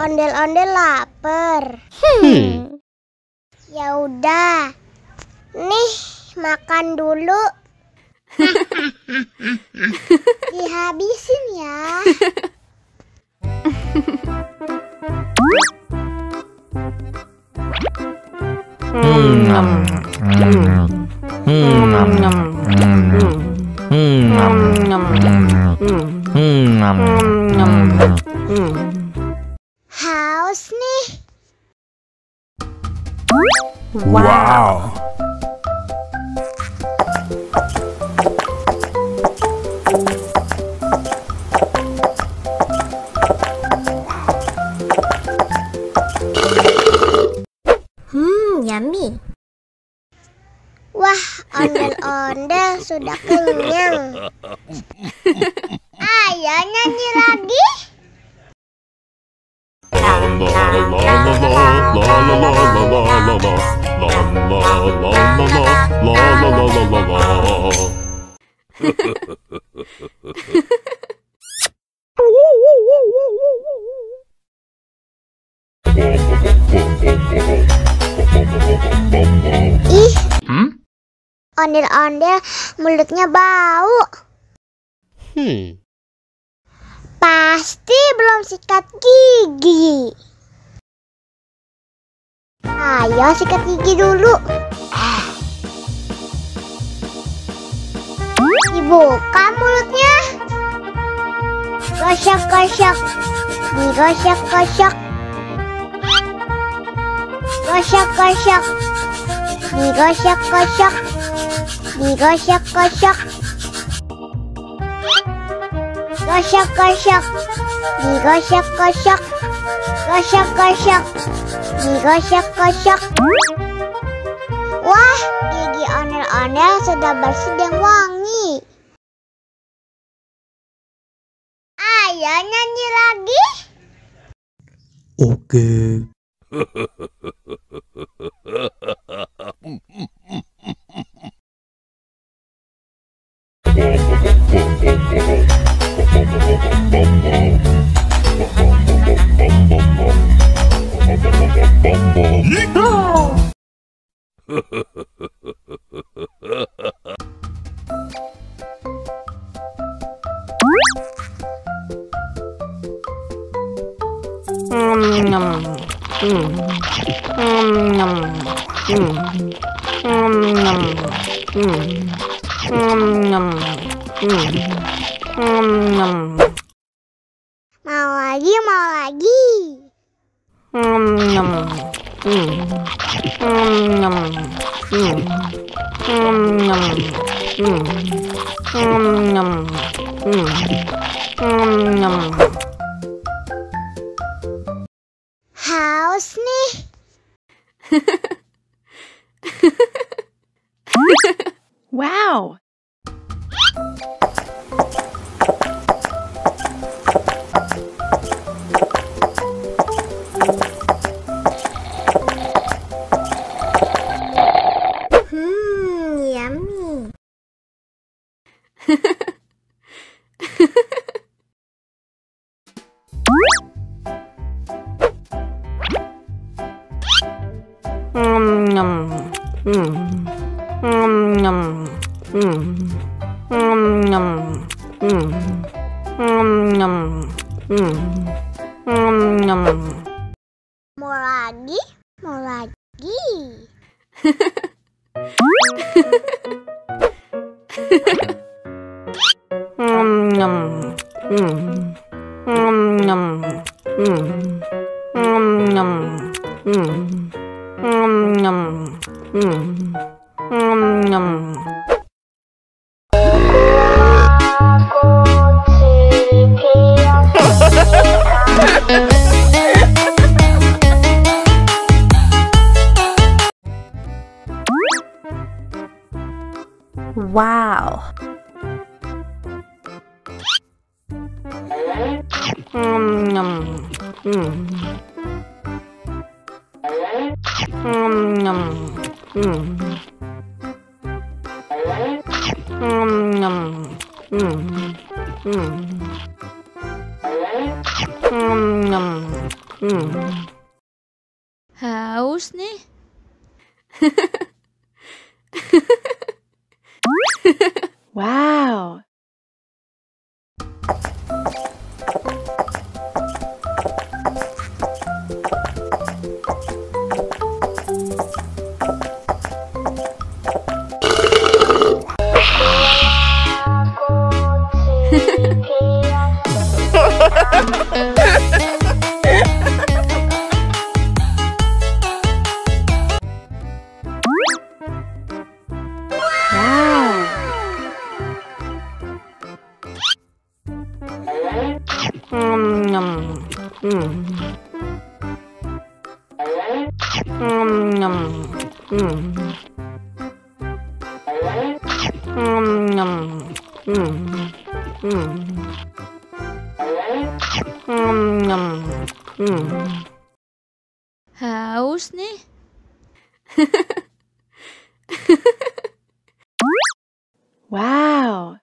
Ondel-ondel lapar. Ya udah. Nih, makan dulu. Dihabisin ya. Haus nih. Wow. Yummy. Wah, ondel-ondel sudah kenyang. Ayo nyanyi lagi. Ih, ondel-ondel mulutnya bau. Pasti belum sikat gigi. Ayo sikat gigi dulu. Dibuka mulutnya. Gosok-gosok. Digosok-gosok. Gosok-gosok. Digosok-gosok. Digosok-gosok. Gosok-gosok. Digosok-gosok. Gosok-gosok. Digosok-gosok. Wah, gigi ondel-ondel sudah bersih dan wangi. Ayo nyanyi lagi. Oke. Mau lagi, mau lagi. Haus nih. Wow. Yummy. Mau lagi? Mau lagi? Wow. Haus nih. Wow. Haus nih. Wow.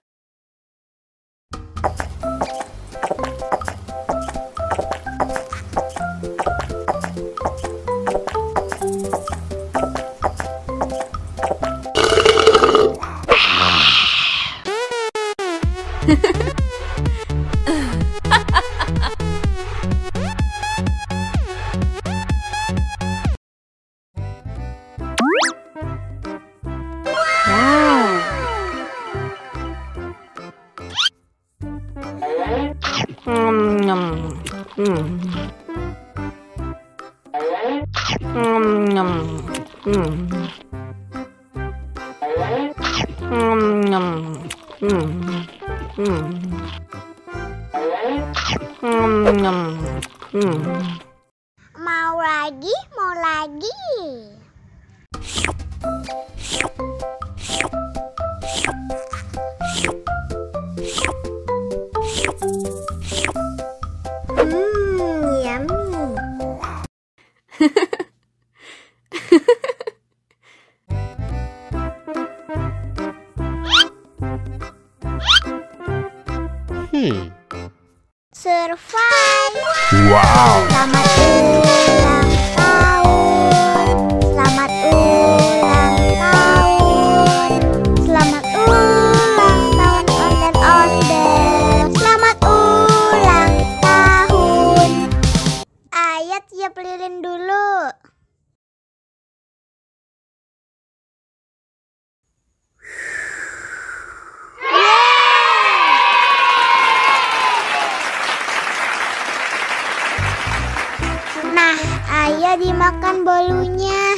Mau lagi, mau lagi. Yummy. Survive. Wow. Selamat ulang tahun. Selamat ulang tahun. Selamat ulang tahun Ondel-ondel. Selamat ulang tahun. Ayat tiup lilin dulu. Nah, ayo dimakan bolunya.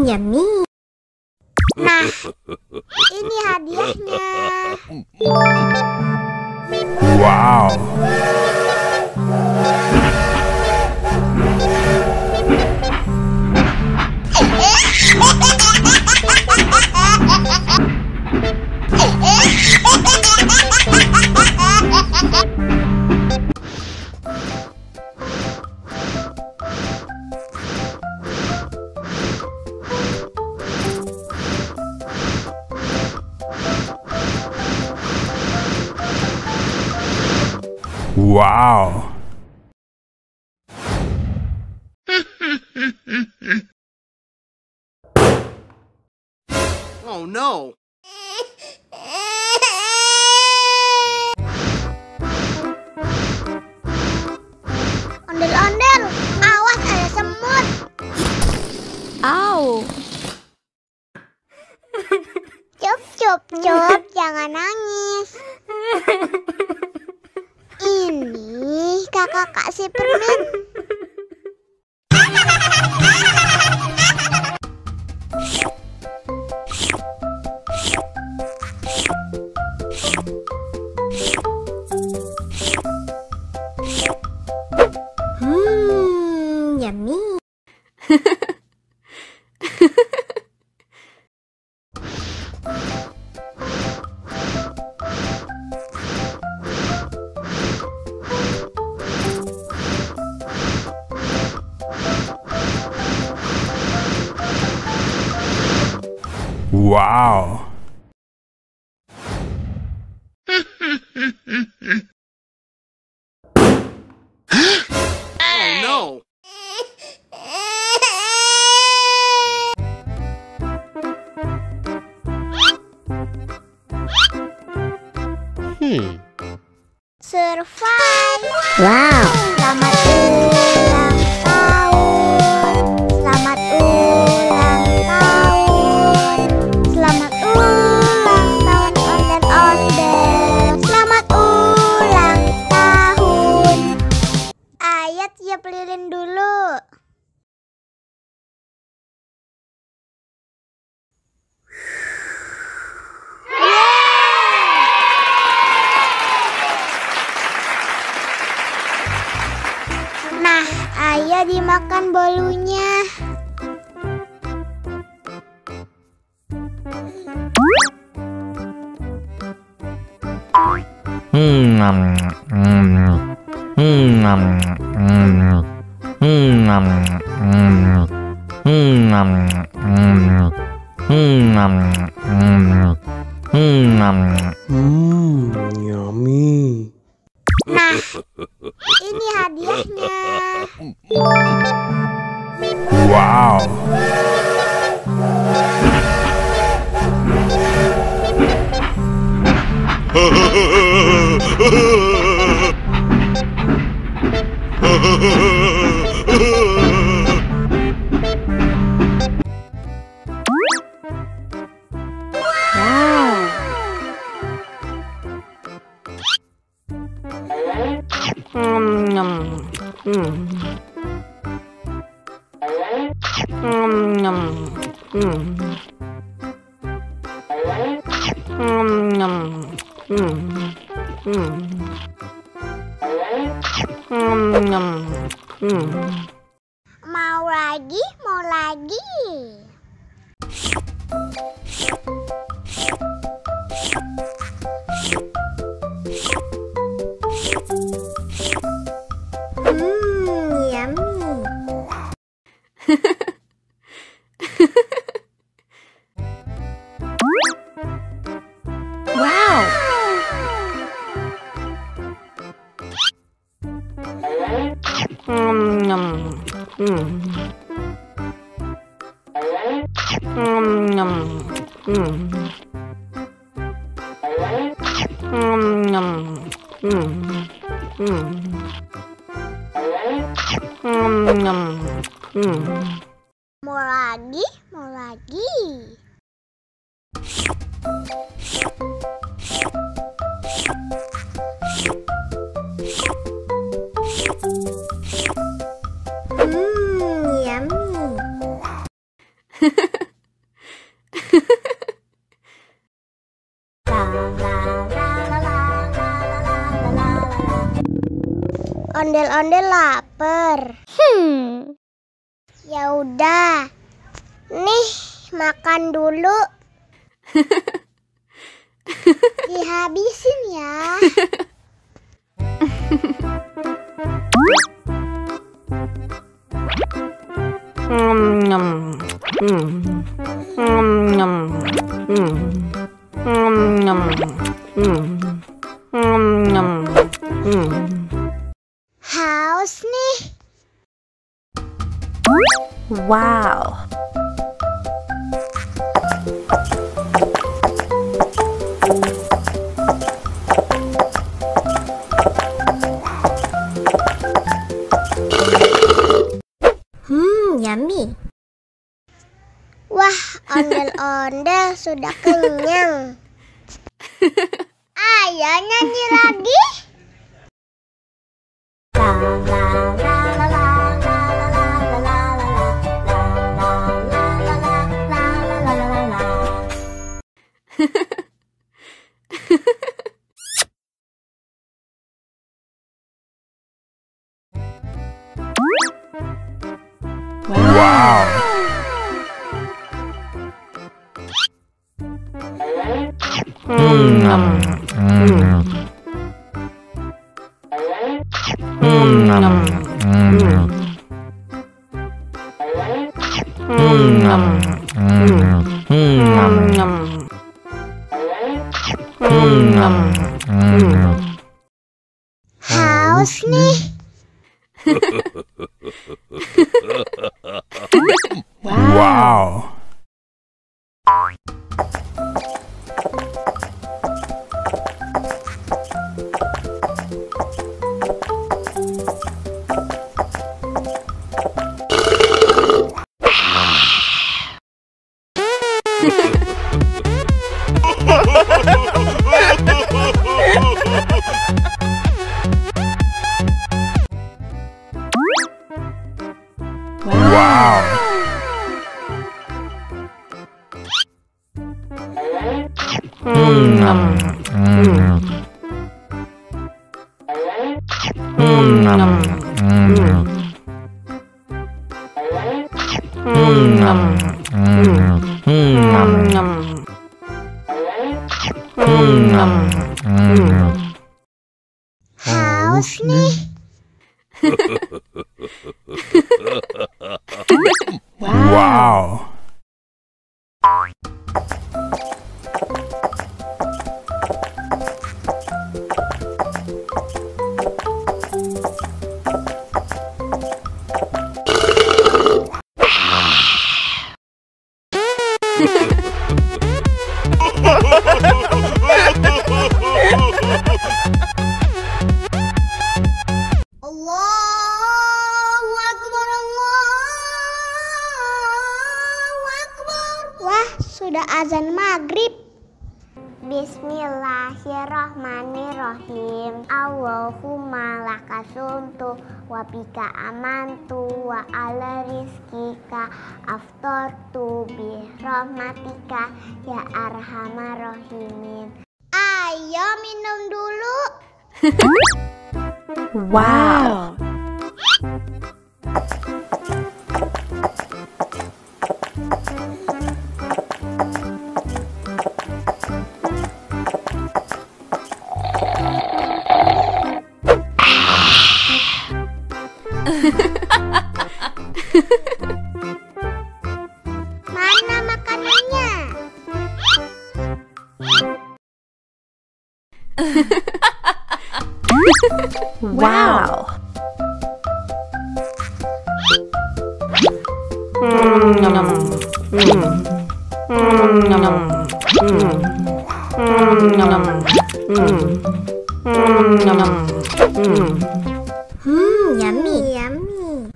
Yummy. Nah, ini hadiahnya. Wow. Wow. Oh no! Ondel-ondel, awas ada semut. Au. Cup, cup, cup, jangan nangis. Ini kakak kasih permen. Yummy. Wow. Oh no! Survive. Wow. Selamat ulang tahun. Selamat ulang tahun. Selamat ulang tahun ondel-ondel. Selamat ulang tahun. Ayat tiup lilin dulu. Nah, ayo dimakan bolunya. Yummy. Nah, ini hadiahnya. Wow. Mau lagi, mau lagi. Yummy. Wow. Mau lagi, mau lagi. Yummy. Ondel-ondel lapar. Ya udah. Nih, makan dulu. Dihabisin ya. Haus nih. Wow. Yummy. Wah, ondel-ondel sudah kenyang. Ayo nyanyi lagi. Wow. Haus nih. Wow. Wow. Haus nih. Wow. Allahu Akbar, Allahu Akbar. Wah, sudah azan maghrib. Bismillahirrahmanirrahim. Allahumma lakasumtu wa bika amantu wa ala rizkika aftortu bi rahmatika ya arhamar rahimin. Ayo minum dulu. Wow. Mana makanannya? Wow. Yummy, yummy.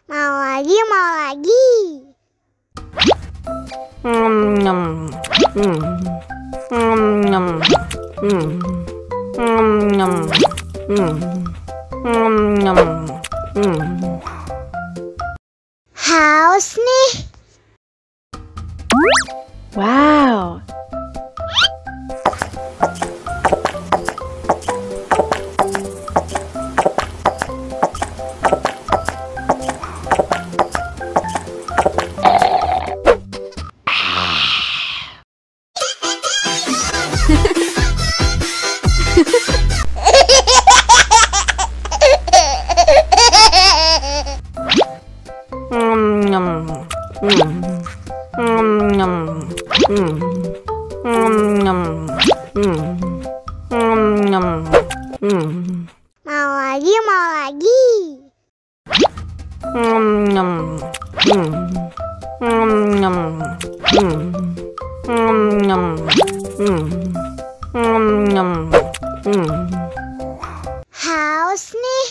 Mau lagi, mau lagi. Haus nih. Wow. Mau lagi, mau lagi. Haus nih.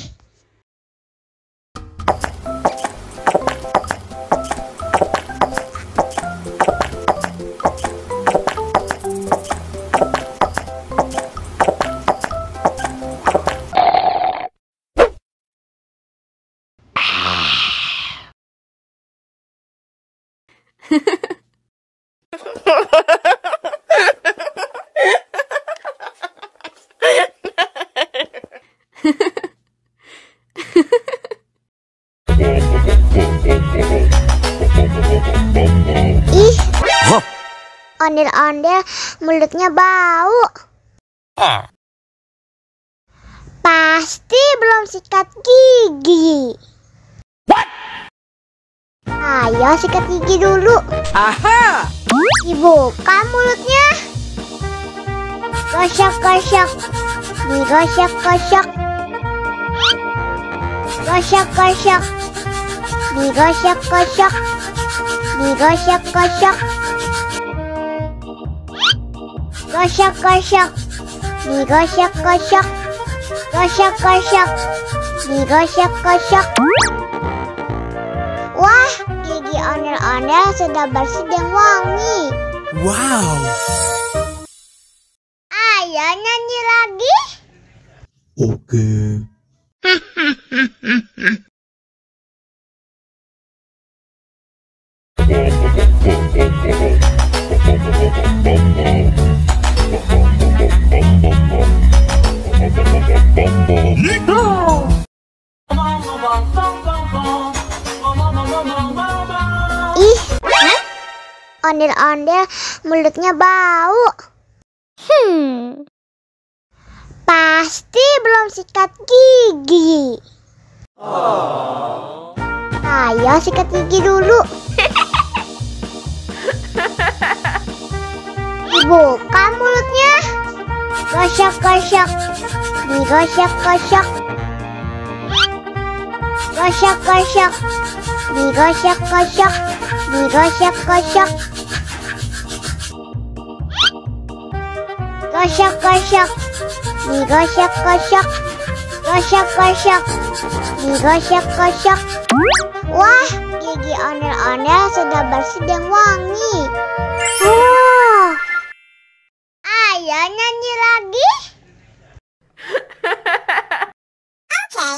Ondel-ondel mulutnya bau. Pasti belum sikat gigi. Ayo sikat gigi dulu. Aha! Dibuka mulutnya. Gosok-gosok. Digosok-gosok. Gosok-gosok. Digosok-gosok. Digosok-gosok. Gosok-gosok. Digosok-gosok. Gosok-gosok. Digosok-gosok. Wah, gigi ondel-ondel sudah bersih dan wangi. Wow. Ayo nyanyi lagi. Oke. Ih, ondel-ondel mulutnya bau. Pasti belum sikat gigi. Ayo sikat gigi dulu. Dibuka mulutnya. Gosok-gosok. Digosok-gosok. Gosok-gosok. Digosok-gosok. Digosok-gosok. Gosok-gosok. Digosok-gosok. Gosok-gosok. Digosok-gosok. Wah, gigi ondel-ondel sudah bersih dan wangi. Oh. Ayo nyanyi lagi. Oke.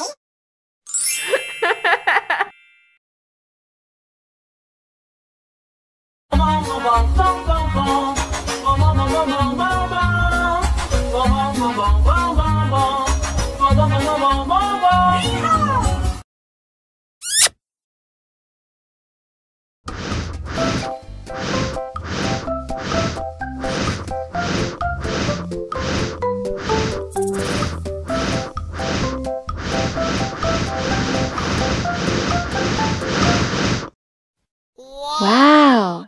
Wow.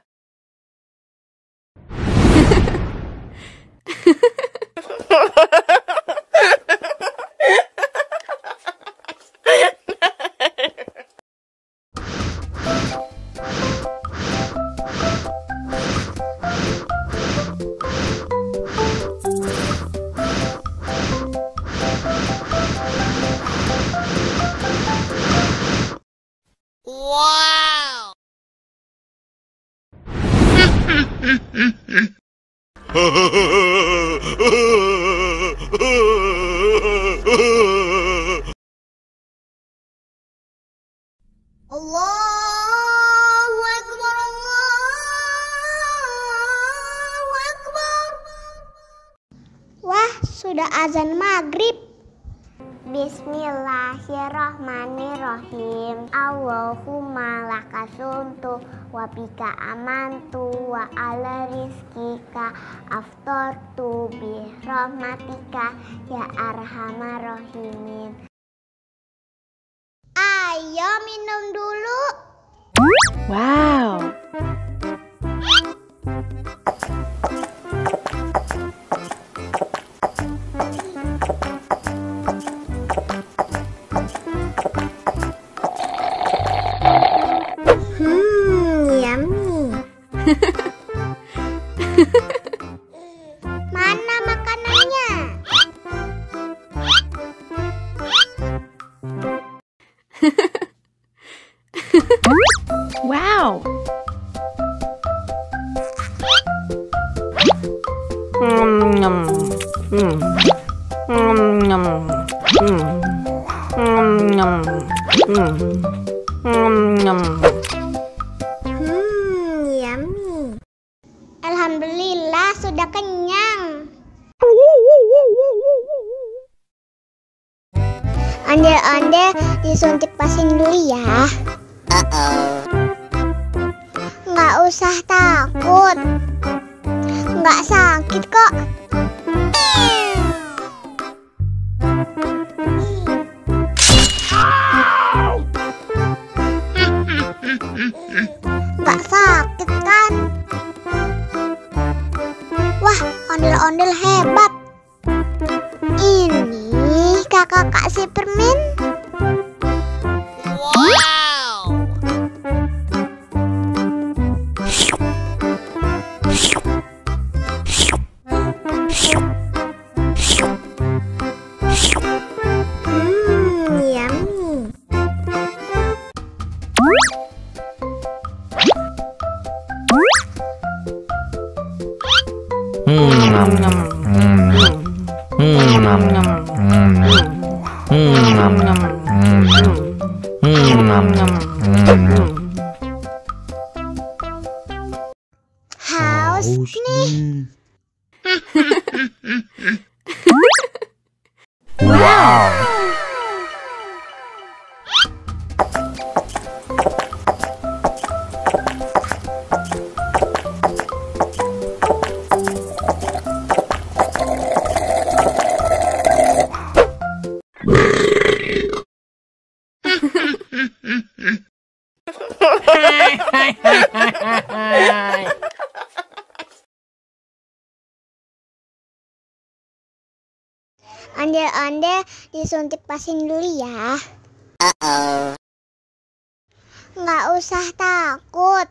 Allahu Akbar, Allahu Akbar. Wah, sudah azan maghrib. Bismillahirrahmanirrahim. Allahumma lakasumtu wa bika amantu wa ala rizkika aftortu bi rahmatika ya arhamar rahimin. Ayo minum dulu. Wow. Yummy. Mana makanannya? Wow. Yummy. Alhamdulillah sudah kenyang. Ondel-ondel disuntik vaksin dulu ya. Nggak usah takut. Nggak sakit kok. Nggak sakit kan? Wah, ondel-ondel hebat. Ini kakak kasih permen. Yummy. Haus nih. Wow. Ondel-ondel disuntik vaksin dulu ya. Nggak usah takut.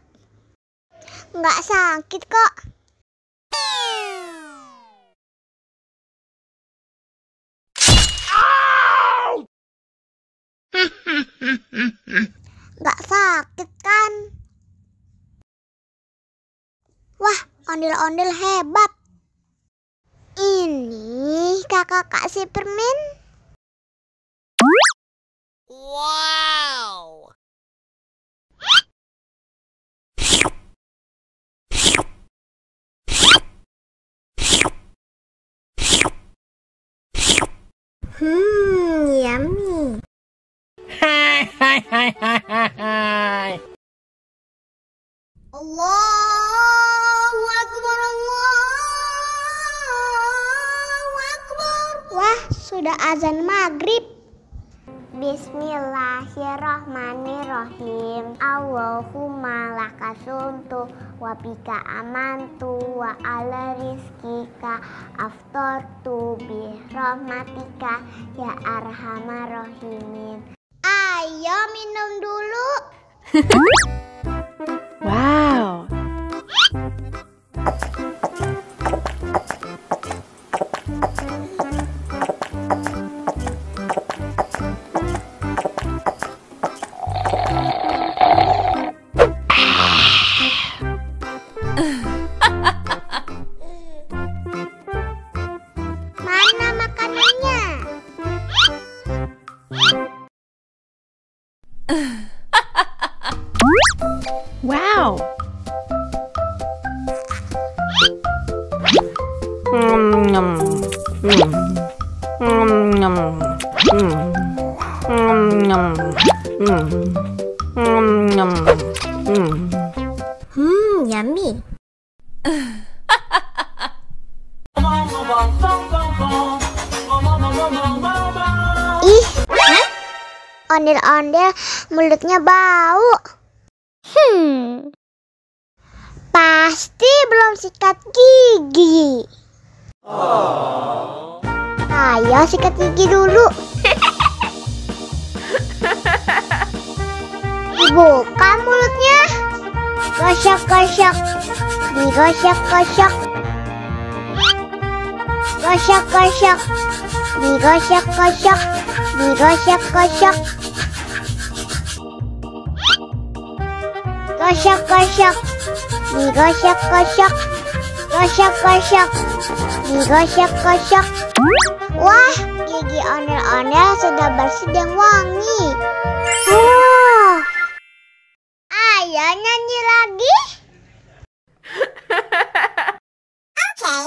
Nggak sakit kok. Nggak sakit kan? Wah, ondel-ondel hebat. Ini kakak kasih permen. Wow. Yummy. Allahu Akbar, Allahu Akbar. Wah, sudah azan maghrib. Bismillahirrahmanirrahim. Allahumma lakasumtu wa bika amantu wa ala rizkika aftartu bi rahmatika ya arhamar rahimin. Ayo minum dulu. Wow. Mana makanannya? Wow. Yummy. Ih, ondel-ondel mulutnya bau. Pasti belum sikat gigi. Ayo sikat gigi dulu. Dibuka mulutnya. Gosok-gosok. Digosok-gosok. Gosok-gosok. Digosok-gosok. Digosok-gosok. Gosok-gosok. Digosok-gosok. Gosok-gosok. Digosok-gosok. Wah, gigi ondel-ondel sudah bersih dan wangi. Ayo nyanyi lagi. Oke.